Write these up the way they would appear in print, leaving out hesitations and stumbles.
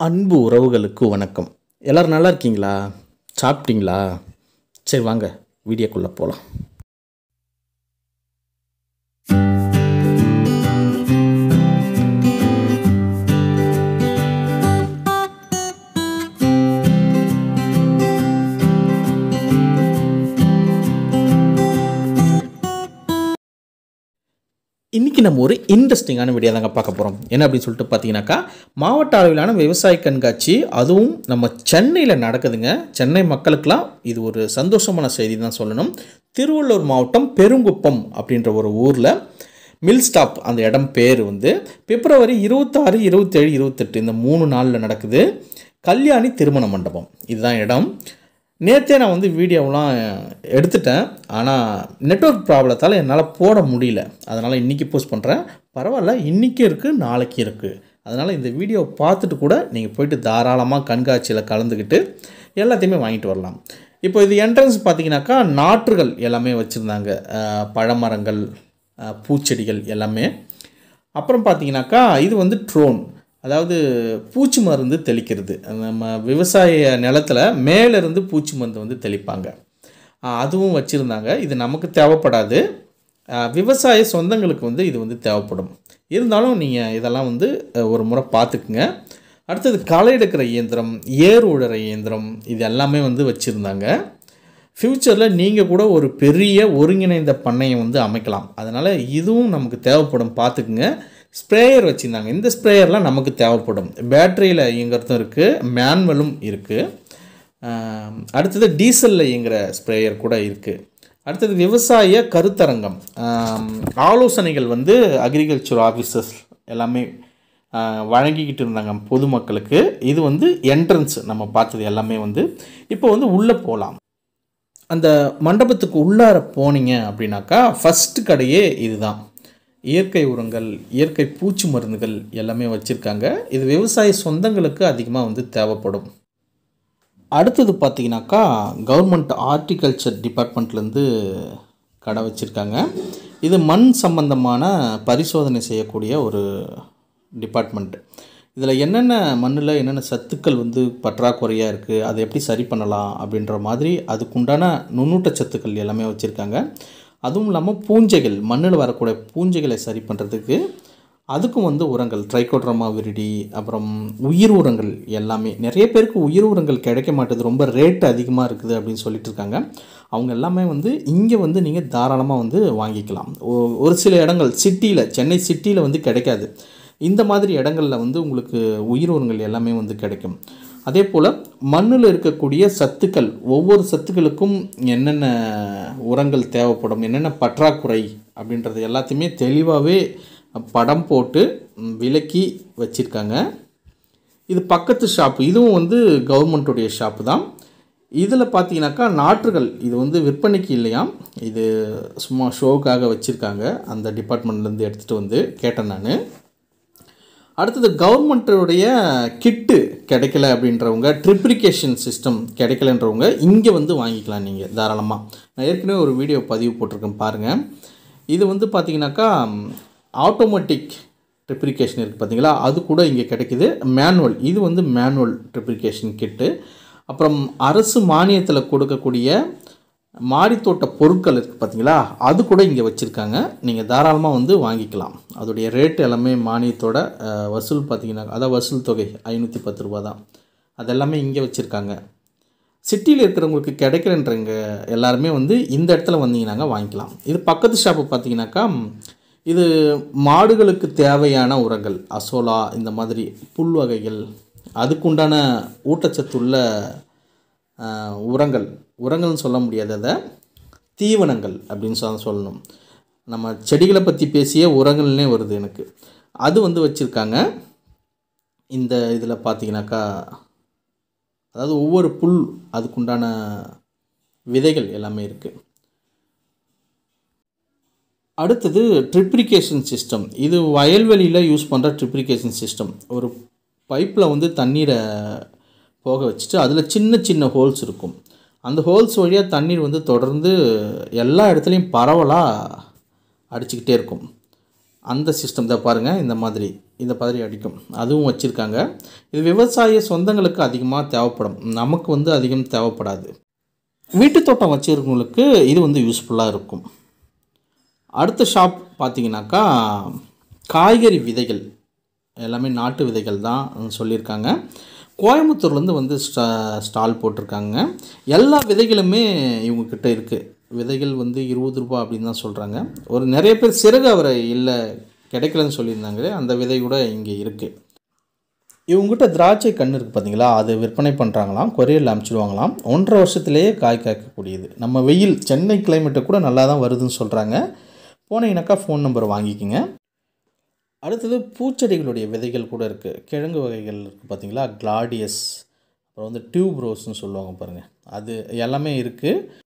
அன்பு உறவுகளுக்கு வணக்கம். எல்லோரும் நல்லா இருக்கீங்களா? சாப்பிட்டீங்களா? சரி வாங்க வீடியோக்குள்ளே போகலாம். இன்றைக்கி நம்ம ஒரு இன்ட்ரெஸ்டிங்கான வீடியோ தாங்க பார்க்க போகிறோம். என்ன அப்படின்னு சொல்லிட்டு பார்த்தீங்கன்னாக்கா, மாவட்ட அளவிலான விவசாய கண்காட்சி, அதுவும் நம்ம சென்னையில் நடக்குதுங்க. சென்னை மக்களுக்கெல்லாம் இது ஒரு சந்தோஷமான செய்தி தான் சொல்லணும். திருவள்ளூர் மாவட்டம் பெருங்குப்பம் அப்படின்ற ஒரு ஊரில் மில் ஸ்டாப், அந்த இடம் பேர் வந்து பிப்ரவரி 26, 27, 28 இந்த 3 நாளில் நடக்குது. கல்யாணி திருமண மண்டபம் இதுதான் இடம். நேற்றே நான் வந்து வீடியோவெலாம் எடுத்துட்டேன், ஆனால் நெட்வொர்க் ப்ராப்ளத்தால் என்னால் போட முடியல. அதனால் இன்றைக்கி போஸ்ட் பண்ணுறேன். பரவாயில்ல, இன்றைக்கும் இருக்குது, நாளைக்கும் இருக்குது. அதனால் இந்த வீடியோவை பார்த்துட்டு கூட நீங்கள் போய்ட்டு தாராளமாக கண்காட்சியில் கலந்துக்கிட்டு எல்லாத்தையுமே வாங்கிட்டு வரலாம். இப்போ இது என்ட்ரன்ஸ் பார்த்திங்கனாக்கா நாற்றுகள் எல்லாமே வச்சுருந்தாங்க, பழமரங்கள், பூச்செடிகள் எல்லாமே. அப்புறம் பார்த்திங்கனாக்கா இது வந்து ட்ரோன், அதாவது பூச்சி மருந்து தெளிக்கிறது. நம்ம விவசாய நிலத்தில் மேலேருந்து பூச்சி மருந்து வந்து தெளிப்பாங்க, அதுவும் வச்சுருந்தாங்க. இது நமக்கு தேவைப்படாது, விவசாய சொந்தங்களுக்கு வந்து இது வந்து தேவைப்படும். இருந்தாலும் நீங்கள் இதெல்லாம் வந்து ஒரு முறை பார்த்துக்குங்க. அடுத்தது களை எடுக்கிற இயந்திரம், ஏர் உழற இயந்திரம், இது எல்லாமே வந்து வச்சுருந்தாங்க. ஃப்யூச்சரில் நீங்கள் கூட ஒரு பெரிய ஒருங்கிணைந்த பண்ணையை வந்து அமைக்கலாம். அதனால் இதுவும் நமக்கு தேவைப்படும், பார்த்துக்குங்க. ஸ்ப்ரேயர் வச்சுருந்தாங்க. இந்த ஸ்ப்ரேயர்லாம் நமக்கு தேவைப்படும். பேட்டரியில் இயங்குறதும் இருக்குது, மேனுவலும் இருக்குது. அடுத்தது டீசலில் இயங்குகிற ஸ்ப்ரேயர் கூட இருக்குது. அடுத்தது விவசாய கருத்தரங்கம், ஆலோசனைகள் வந்து அக்ரிகல்ச்சர் ஆஃபீஸர்ஸ் எல்லாமே வழங்கிக்கிட்டு இருந்தாங்க பொதுமக்களுக்கு. இது வந்து என்ட்ரன்ஸ் நம்ம பார்த்தது எல்லாமே வந்து. இப்போ வந்து உள்ளே போகலாம். அந்த மண்டபத்துக்கு உள்ளார போனீங்க அப்படின்னாக்கா ஃபஸ்ட்டு கடையே இதுதான். இயற்கை உரங்கள், இயற்கை பூச்சி மருந்துகள் எல்லாமே வச்சுருக்காங்க. இது விவசாய சொந்தங்களுக்கு அதிகமாக வந்து தேவைப்படும். அடுத்தது பார்த்திங்கனாக்கா கவர்மெண்ட் ஹார்டிகல்ச்சர் டிபார்ட்மெண்ட்லேருந்து கடை வச்சுருக்காங்க. இது மண் சம்பந்தமான பரிசோதனை செய்யக்கூடிய ஒரு டிபார்ட்மெண்ட். இதில் என்னென்ன மண்ணில் என்னென்ன சத்துக்கள் வந்து பற்றாக்குறையாக இருக்குது, அதை எப்படி சரி பண்ணலாம் அப்படின்ற மாதிரி அதுக்குண்டான நுண்ணூட்ட சத்துக்கள் எல்லாமே வச்சுருக்காங்க. அதுவும் இல்லாமல் பூஞ்சைகள், மண்ணில் வரக்கூடிய பூஞ்சைகளை சரி பண்ணுறதுக்கு அதுக்கும் வந்து உரங்கள், ட்ரைகோட்ரமா விரிடி, அப்புறம் உயிர் உரங்கள் எல்லாமே. நிறைய பேருக்கு உயிர் உரங்கள் கிடைக்க மாட்டேது, ரொம்ப ரேட்டு அதிகமாக இருக்குது அப்படின்னு சொல்லிட்டு இருக்காங்க. அவங்க எல்லாமே வந்து இங்கே வந்து நீங்கள் தாராளமாக வந்து வாங்கிக்கலாம். ஒரு சில இடங்கள் சிட்டியில், சென்னை சிட்டியில் வந்து கிடைக்காது. இந்த மாதிரி இடங்களில் வந்து உங்களுக்கு உயிர் உரங்கள் எல்லாமே வந்து கிடைக்கும். அதே போல் மண்ணில் இருக்கக்கூடிய சத்துக்கள், ஒவ்வொரு சத்துக்களுக்கும் என்னென்ன உரங்கள் தேவைப்படும், என்னென்ன பற்றாக்குறை அப்படின்றது எல்லாத்தையுமே தெளிவாகவே படம் போட்டு விளக்கி வச்சுருக்காங்க. இது பக்கத்து ஷாப்பு, இதுவும் வந்து கவர்மெண்ட்டுடைய ஷாப்பு தான். இதில் பார்த்தீங்கன்னாக்கா நாற்றுகள், இது வந்து விற்பனைக்கு இல்லையாம், இது சும்மா ஷோவுக்காக வச்சுருக்காங்க. அந்த டிபார்ட்மெண்ட்லேருந்து எடுத்துகிட்டு வந்து கேட்டேன் நான். அடுத்தது கவர்மெண்ட்டுடைய கிட்டு கிடைக்கல அப்படின்றவங்க, ட்ரிப்ளிகேஷன் சிஸ்டம் கிடைக்கலன்றவங்க இங்கே வந்து வாங்கிக்கலாம் நீங்கள் தாராளமாக. நான் ஏற்கனவே ஒரு வீடியோ பதிவு போட்டிருக்கேன் பாருங்கள். இது வந்து பார்த்திங்கனாக்கா ஆட்டோமேட்டிக் ட்ரிப்ளிகேஷன் இருக்குது பார்த்தீங்களா, அது கூட இங்கே கிடைக்கிது. மேனுவல், இது வந்து மேனுவல் ட்ரிப்ளிகேஷன் கிட்டு. அப்புறம் அரசு மானியத்தில் கொடுக்கக்கூடிய மாடித்தோட்ட பொருட்கள் இருக்குது பார்த்தீங்களா, அது கூட இங்கே வச்சுருக்காங்க. நீங்கள் தாராளமாக வந்து வாங்கிக்கலாம். அதோடைய ரேட்டு எல்லாமே மானியத்தோட வசூல் பார்த்திங்கன்னா, அதான் வசூல் தொகை 510 ரூபா தான். அதெல்லாமே இங்கே வச்சுருக்காங்க. சிட்டியில் இருக்கிறவங்களுக்கு கிடைக்கலன்றவங்க எல்லாருமே வந்து இந்த இடத்துல வந்தீங்கன்னாங்க வாங்கிக்கலாம். இது பக்கத்து ஷாப்பு பார்த்திங்கனாக்கா, இது மாடுகளுக்கு தேவையான உரங்கள், அசோலா, இந்த மாதிரி புல் வகைகள், அதுக்குண்டான ஊட்டச்சத்துள்ள உரங்கள்னு சொல்ல முடியாது, அதை தீவனங்கள் அப்படின்னு சொல்லணும். நம்ம செடிகளை பற்றி பேசிய உரங்கள்னே வருது எனக்கு. அது வந்து வச்சுருக்காங்க. இந்த இதில் பார்த்தீங்கன்னாக்கா, அதாவது ஒவ்வொரு புல் அதுக்குண்டான விதைகள் எல்லாமே இருக்குது. அடுத்தது ட்ரிப்ளிகேஷன் சிஸ்டம். இது வயல்வெளியில் யூஸ் பண்ணுற ட்ரிப்ளிகேஷன் சிஸ்டம். ஒரு பைப்பில் வந்து தண்ணீரை போக வச்சுட்டு அதில் சின்ன சின்ன ஹோல்ஸ் இருக்கும். அந்த ஹோல்ஸ் வழியாக தண்ணீர் வந்து தொடர்ந்து எல்லா இடத்துலையும் பரவலாக அடிச்சுக்கிட்டே இருக்கும். அந்த சிஸ்டம் தான் பாருங்கள், இந்த மாதிரி அடிக்கும், அதுவும் வச்சுருக்காங்க. இது விவசாய சொந்தங்களுக்கு அதிகமாக தேவைப்படும், நமக்கு வந்து அதிகம் தேவைப்படாது. வீட்டு தோட்டம் வச்சுருக்கவங்களுக்கு இது வந்து யூஸ்ஃபுல்லாக இருக்கும். அடுத்த ஷாப் பார்த்திங்கனாக்கா காய்கறி விதைகள் எல்லாமே நாட்டு விதைகள் தான் சொல்லியிருக்காங்க. கோயம்புத்தூர்லேருந்து வந்து ஸ்டால் போட்டிருக்காங்க. எல்லா விதைகளுமே இவங்கக்கிட்ட இருக்குது. விதைகள் வந்து 20 ரூபா அப்படின்னு தான் சொல்கிறாங்க. ஒரு நிறைய பேர் சிறகு அவரை இல்லை கிடைக்கலன்னு சொல்லியிருந்தாங்களே, அந்த விதை கூட இங்கே இருக்குது. இவங்ககிட்ட திராட்சை கன்று இருக்குது பார்த்தீங்களா, அது விற்பனை பண்ணுறாங்களாம், கொரியரில் அனுப்பிச்சிடுவாங்களாம். 1.5 வருஷத்துலேயே காய் காய்க்கக்கூடியது. நம்ம வெயில் சென்னை கிளைமேட்டு கூட நல்லா தான் வருதுன்னு சொல்கிறாங்க. போனீங்கன்னாக்கா ஃபோன் நம்பர் வாங்கிக்கிங்க. அடுத்தது பூச்செடிகளுடைய விதைகள் கூட இருக்குது. கிழங்கு வகைகள் இருக்குது பார்த்தீங்களா, கிளாடியஸ், அப்புறம் வந்து டியூப் ரோஸ்ன்னு சொல்லுவாங்க பாருங்கள், அது எல்லாமே இருக்குது.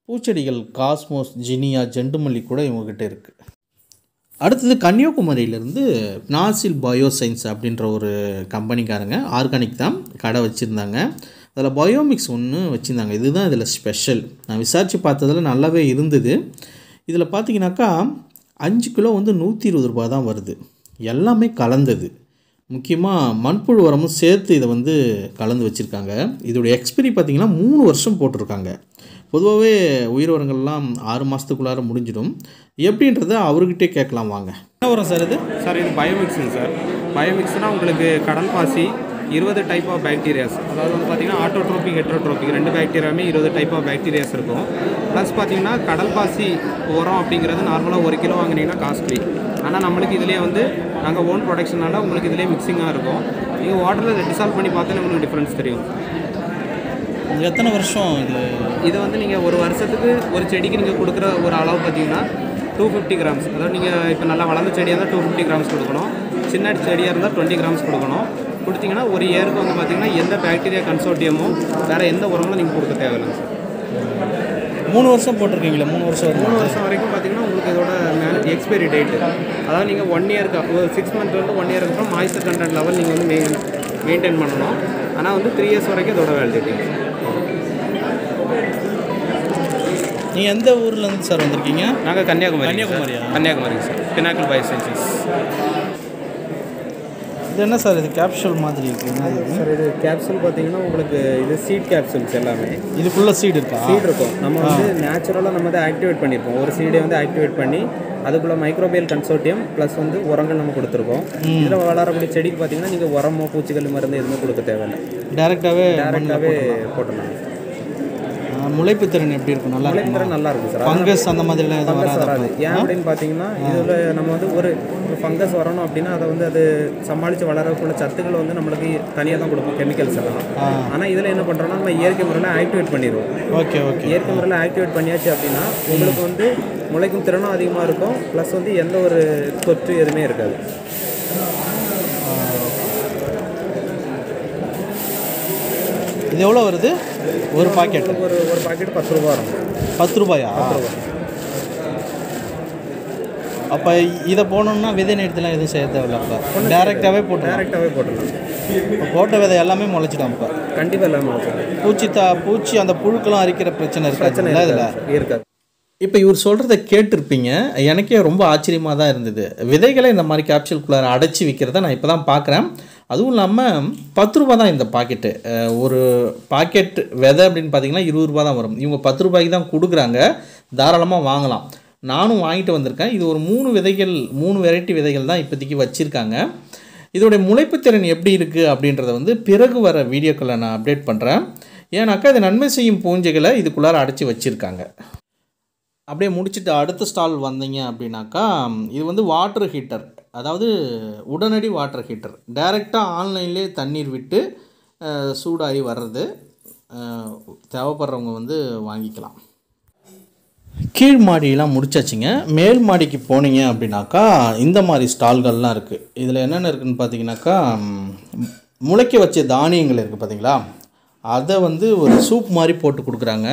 பூச்செடிகள் காஸ்மோஸ், ஜினியா, ஜெண்டுமல்லி கூட இவங்ககிட்ட இருக்குது. அடுத்தது கன்னியாகுமரியிலேருந்து நாசில் பயோசைன்ஸ் அப்படின்ற ஒரு கம்பெனிக்காரங்க ஆர்கானிக் தான் கடை வச்சுருந்தாங்க. அதில் பயோமிக்ஸ் ஒன்று வச்சுருந்தாங்க. இதுதான் இதில் ஸ்பெஷல். நான் விசாரித்து பார்த்ததில் நல்லாவே இருந்தது. இதில் பார்த்தீங்கன்னாக்கா 5 கிலோ வந்து 120 ரூபா தான் வருது. எல்லாமே கலந்தது. முக்கியமாக மண்புழு உரமும் சேர்த்து இதை வந்து கலந்து வச்சுருக்காங்க. இதோடைய எக்ஸ்பைரி பார்த்திங்கன்னா 3 வருஷம் போட்டிருக்காங்க. பொதுவாகவே உயிர் உரங்கள்லாம் 6 மாதத்துக்குள்ளார முடிஞ்சிடும். எப்படின்றத அவர்கிட்டே கேட்கலாம் வாங்க. என்ன உரம் சார் இது? சார் இது பயோமிக்ஸுங்க சார். பயோமிக்ஸ்னால் உங்களுக்கு கடல் பாசி 20 டைப் ஆஃப் பாக்டீரியாஸ், அதாவது வந்து பார்த்திங்கன்னா ஆட்டோட்ரோபிக், ஹெட்ரோட்ரோபிக் 2 பாக்டீரியாவுமே 20 டைப் ஆஃப் பாக்டீரியாஸ் இருக்கும். ப்ளஸ் பார்த்திங்கன்னா கடல் பாசி உரம் அப்படிங்கிறது நார்மலாக 1 கிலோ வாங்கினீங்கன்னா காஸ்ட்லி. ஆனால் நம்மளுக்கு இதிலே வந்து நாங்கள் ஓன் ப்ரொடக்ஷனால் உங்களுக்கு இதிலே மிக்சிங்காக இருக்கும். நீங்கள் வாட்டரில் டிசால்வ் பண்ணி பார்த்தா உங்களுக்கு டிஃப்ரென்ஸ் தெரியும். எத்தனை வருஷம் இது வந்து நீங்கள் ஒரு வருஷத்துக்கு ஒரு செடிக்கு நீங்கள் கொடுக்குற ஒரு அளவு பார்த்தீங்கன்னா 250 கிராம்ஸ். அதாவது நீங்கள் இப்போ நல்லா வளர்ந்த செடியாக இருந்தால் 250 கிராம்ஸ் கொடுக்கணும். சின்ன செடியாக இருந்தால் 20 கிராம்ஸ் கொடுக்கணும். கொடுத்தீங்கன்னா ஒரு இயருக்கு வந்து பார்த்திங்கன்னா எந்த பாக்டீரியா கன்சோர்ட்டியமும் வேறு எந்த உரங்களும் நீங்கள் கொடுக்க தேவையில்லை சார். 3 வருஷம் போட்டிருக்கீங்களா? 3 வருஷம் வரைக்கும் பார்த்திங்கன்னா உங்களுக்கு இதோட எக்ஸ்பைரி டேட்டு, அதாவது நீங்கள் 1 இயருக்கு ஒரு 6 மந்த் வந்து 1 இயருக்கு அப்புறம் மாய்ஸ்சர் கண்டென்ட் லெவல் நீங்கள் வந்து மெயின்டைன் பண்ணணும். ஆனால் வந்து 3 இயர்ஸ் வரைக்கும் இதோட வேலிடிட்டி. நீங்கள் எந்த ஊர்லேருந்து சார் வந்திருக்கீங்க? நாங்கள் கன்னியாகுமரிங்க சார். பினாக்கிள் பயோசைன்சஸ். இது என்ன சார், இது கேப்சூல் மாதிரி இருக்குங்க சார்? இது கேப்சூல் பார்த்தீங்கன்னா உங்களுக்கு இது சீட் கேப்சூல்ஸ் எல்லாமே. இதுக்குள்ளே சீட் இருக்கா? சீட் இருக்கும். நம்ம வந்து நேச்சுரலாக நம்ம வந்து ஆக்டிவேட் பண்ணியிருப்போம். ஒரு சீடை வந்து ஆக்டிவேட் பண்ணி அதுக்குள்ளே மைக்ரோபியல் கன்சோர்ட்டியம் ப்ளஸ் வந்து உரங்கள் நம்ம கொடுத்துருக்கோம். இதில் வளரக்கூடிய செடிக்கு பார்த்தீங்கன்னா நீங்கள் உரமோ பூச்சிகள் மருந்து எதுவுமே கொடுக்க தேவையில்லை, டேரெக்டாகவே போட்டுடலாம். முளைப்பு திறன் எப்படி இருக்கும்? நல்லா முளைப்பு திறன் நல்லா இருக்கும் சார். ஃபங்கஸ் அந்த மாதிரிலாம் எதுவும் வராது. ஏன் அப்படின்னு பார்த்தீங்கன்னா இதில் நம்ம வந்து ஒரு ஃபங்கஸ் வரணும் அப்படின்னா அதை வந்து அது சமாளித்து வளரக்குள்ள சத்துக்களை வந்து நம்மளுக்கு தனியாக தான் கொடுப்போம், கெமிக்கல்ஸ் எல்லாம். ஆனால் இதில் என்ன பண்ணுறோம்னா நம்ம இயற்கை முறையில் ஆக்டிவேட் பண்ணிடுவோம். ஓகே. இயற்கை முறையில் ஆக்டிவேட் பண்ணியாச்சு அப்படின்னா உங்களுக்கு வந்து முளைக்கும் திறனும் அதிகமாக இருக்கும், ப்ளஸ் வந்து எந்த ஒரு தொற்று எதுவுமே இருக்காது. இது எவ்வளோ வருது ஒரு பாக்கெட்? ஒரு பாக்கெட் 10 ரூபா வரும். 10 ரூபாயா? 10 ரூபா. அப்போ இதை போடணுன்னா விதை நேரத்தில் எதுவும் செய்ய தேவையில்ல, அப்போ டேரெக்டாகவே போட்டுடலாம். இப்போ போட்ட விதை எல்லாமே முளைச்சிடும். இப்போ கண்டிப்பாக எல்லாமே முளைச்சிடும். பூச்சி அந்த புழுக்கெல்லாம் அரிக்கிற பிரச்சனை இருக்காது இதில் இருக்காது. இப்போ இவர் சொல்கிறத கேட்டிருப்பீங்க. எனக்கே ரொம்ப ஆச்சரியமாக தான் இருந்தது. விதைகளை இந்த மாதிரி கேப்சூல்குள்ளார அடைச்சி விற்கிறத நான் இப்போ தான் பார்க்குறேன். அதுவும் இல்லாமல் 10 ரூபா தான் இந்த பாக்கெட்டு. ஒரு பாக்கெட் விதை அப்படின்னு பார்த்தீங்கன்னா 20 ரூபா தான் வரும். இவங்க 10 ரூபாய்க்கு தான் கொடுக்குறாங்க. தாராளமாக வாங்கலாம். நானும் வாங்கிட்டு வந்திருக்கேன். இது ஒரு 3 வெரைட்டி விதைகள் தான் இப்போதைக்கு வச்சுருக்காங்க. இதோடைய முளைப்புத்திறன் எப்படி இருக்குது அப்படின்றத வந்து பிறகு வர வீடியோக்களை நான் அப்டேட் பண்ணுறேன். ஏன்னாக்கா இது நன்மை செய்யும் பூஞ்சைகளை இதுக்குள்ளார அடைச்சி வச்சுருக்காங்க. அப்படியே முடிச்சுட்டு அடுத்த ஸ்டால் வந்தீங்க அப்படின்னாக்கா இது வந்து வாட்டர் ஹீட்டர், அதாவது உடனடி வாட்டர் ஹீட்டர். டைரெக்டாக ஆன்லைன்லேயே தண்ணீர் விட்டு சூடாகி வர்றது. தேவைப்படுறவங்க வந்து வாங்கிக்கலாம். கீழ் மாடியெல்லாம் முடிச்சாச்சுங்க. மேல் மாடிக்கு போனீங்க அப்படின்னாக்கா இந்த மாதிரி ஸ்டால்கள்லாம் இருக்குது. இதில் என்னென்ன இருக்குதுன்னு பார்த்தீங்கன்னாக்கா முளைக்க வச்ச தானியங்கள் இருக்குது பார்த்தீங்களா, அதை வந்து ஒரு சூப் மாதிரி போட்டு கொடுக்குறாங்க.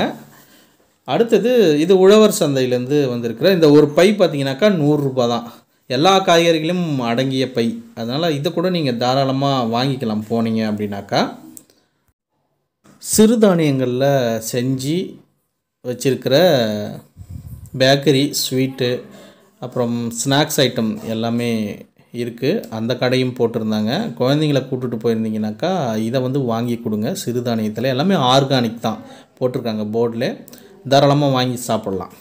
அடுத்தது இது உழவர் சந்தையிலேருந்து வந்திருக்கிற இந்த ஒரு பை பார்த்தீங்கன்னாக்கா 100 ரூபா தான். எல்லா காய்கறிகளும் அடங்கிய பை. அதனால் இதை கூட நீங்கள் தாராளமாக வாங்கிக்கலாம் போனீங்க அப்படின்னாக்கா. சிறுதானியங்களில் செஞ்சு வச்சிருக்கிற பேக்கரி ஸ்வீட்டு, அப்புறம் ஸ்நாக்ஸ் ஐட்டம் எல்லாமே இருக்குது. அந்த கடையும் போட்டிருந்தாங்க. குழந்தைங்கள கூட்டிகிட்டு போயிருந்தீங்கன்னாக்கா இதை வந்து வாங்கி கொடுங்க. சிறுதானியத்தில் எல்லாமே ஆர்கானிக் தான் போட்டிருக்காங்க போர்டில். தாராளமாக வாங்கி சாப்பிட்லாம்.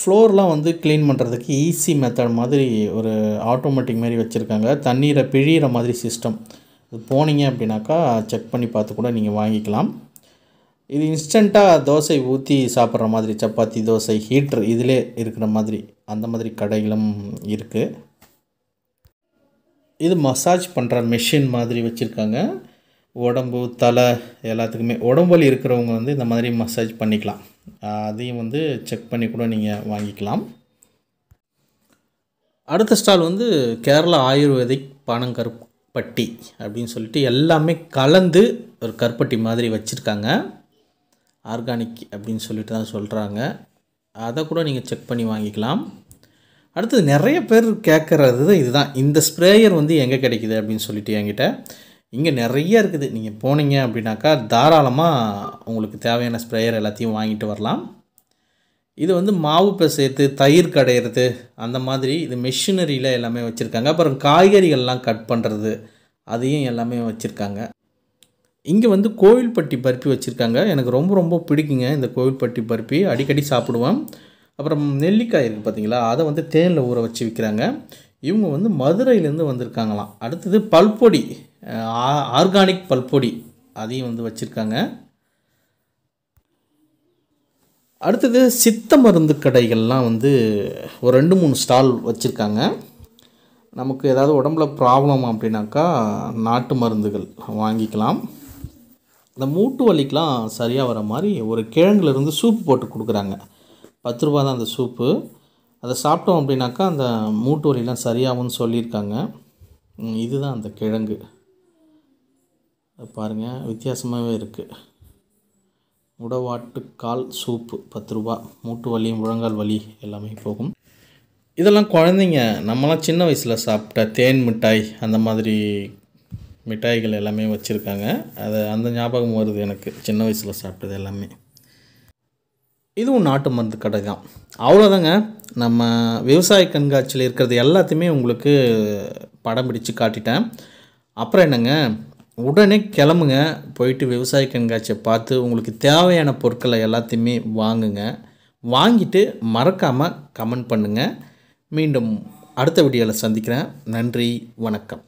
ஃப்ளோர்லாம் வந்து க்ளீன் பண்ணுறதுக்கு ஈஸி மெத்தட் மாதிரி ஒரு ஆட்டோமேட்டிக் மாதிரி வச்சுருக்காங்க. தண்ணீரை பிழிகிற மாதிரி சிஸ்டம். இது போனீங்க அப்படின்னாக்கா செக் பண்ணி பார்த்து கூட நீங்கள் வாங்கிக்கலாம். இது இன்ஸ்டண்ட்டாக தோசை ஊற்றி சாப்பிட்ற மாதிரி, சப்பாத்தி தோசை ஹீட்ரு இதிலே இருக்கிற மாதிரி அந்த மாதிரி கடைகளும் இருக்குது. இது மசாஜ் பண்ணுற மெஷின் மாதிரி வச்சுருக்காங்க. உடம்பு தலை எல்லாத்துக்குமே உடம்பு வலி இருக்கிறவங்க வந்து இந்த மாதிரி மசாஜ் பண்ணிக்கலாம். அதையும் வந்து செக் பண்ணி கூட நீங்கள் வாங்கிக்கலாம். அடுத்த ஸ்டால் வந்து கேரளா ஆயுர்வேதிக் பனங்கருப்பட்டி அப்படின்னு சொல்லிட்டு எல்லாமே கலந்து ஒரு கருப்பட்டி மாதிரி வச்சுருக்காங்க. ஆர்கானிக் அப்படின்னு சொல்லிட்டு தான் சொல்கிறாங்க. அதை கூட நீங்கள் செக் பண்ணி வாங்கிக்கலாம். அடுத்தது நிறைய பேர் கேட்குறது இதுதான், இந்த ஸ்ப்ரேயர் வந்து எங்கே கிடைக்குது அப்படின்னு சொல்லிட்டு என்கிட்ட. இங்கே நிறைய இருக்குது. நீங்கள் போனீங்க அப்படின்னாக்கா தாராளமாக உங்களுக்கு தேவையான ஸ்ப்ரேயர் எல்லாத்தையும் வாங்கிட்டு வரலாம். இது வந்து மாவு பிசைறது, தயிர் கடையிறது அந்த மாதிரி இது மெஷினரியில் எல்லாமே வச்சுருக்காங்க. அப்புறம் காய்கறிகள்லாம் கட் பண்ணுறது அதையும் எல்லாமே வச்சுருக்காங்க. இங்கே வந்து கோவில்பட்டி பருப்பி வச்சுருக்காங்க. எனக்கு ரொம்ப ரொம்ப பிடிக்குங்க இந்த கோவில்பட்டி பருப்பி, அடிக்கடி சாப்பிடுவேன். அப்புறம் நெல்லிக்காய் இருக்குது பார்த்தீங்களா, அதை வந்து தேனில் ஊற வச்சு விற்கிறாங்க. இவங்க வந்து மதுரையிலேருந்து வந்திருக்காங்களாம். அடுத்தது பல்பொடி, ஆர்கானிக் பல்பொடி அதையும் வந்து வச்சுருக்காங்க. அடுத்தது சித்த மருந்து கடைகள்லாம் வந்து ஒரு 2-3 ஸ்டால் வச்சுருக்காங்க. நமக்கு ஏதாவது உடம்புல ப்ராப்ளம் அப்படின்னாக்கா நாட்டு மருந்துகள் வாங்கிக்கலாம். இந்த மூட்டு வலிக்கெலாம் சரியாக வர மாதிரி ஒரு கிழங்குலேருந்து சூப்பு போட்டு கொடுக்குறாங்க. 10 ரூபா தான் அந்த சூப்பு. அதை சாப்பிட்டோம் அப்படின்னாக்கா அந்த மூட்டு வலிலாம் சரியாகும்னு சொல்லியிருக்காங்க. இதுதான் அந்த கிழங்கு. பாருங்கள், வித்தியாசமாகவே இருக்குது. முடவாட்டுக்கால் சூப்பு 10 ரூபா. மூட்டு வலி, முழங்கால் வலி எல்லாமே போகும். இதெல்லாம் குழந்தைங்க நம்மளாம் சின்ன வயசில் சாப்பிட்ட தேன் மிட்டாய் அந்த மாதிரி மிட்டாய்கள் எல்லாமே வச்சுருக்காங்க. அந்த ஞாபகம் வருது எனக்கு, சின்ன வயசில் சாப்பிட்டது எல்லாமே. இதுவும் நாட்டு மருந்து கடை தான். அவ்வளோதாங்க. நம்ம விவசாய கண்காட்சியில் இருக்கிறது எல்லாத்தையுமே உங்களுக்கு படம் பிடிச்சு காட்டிட்டேன். அப்புறம் என்னங்க, உடனே கிளம்புங்க, போயிட்டு விவசாய கண்காட்சியை பார்த்து உங்களுக்கு தேவையான பொருட்களை எல்லாத்தையுமே வாங்குங்க. வாங்கிட்டு மறக்காமல் கமெண்ட் பண்ணுங்கள். மீண்டும் அடுத்த வீடியோவில் சந்திக்கிறேன். நன்றி, வணக்கம்.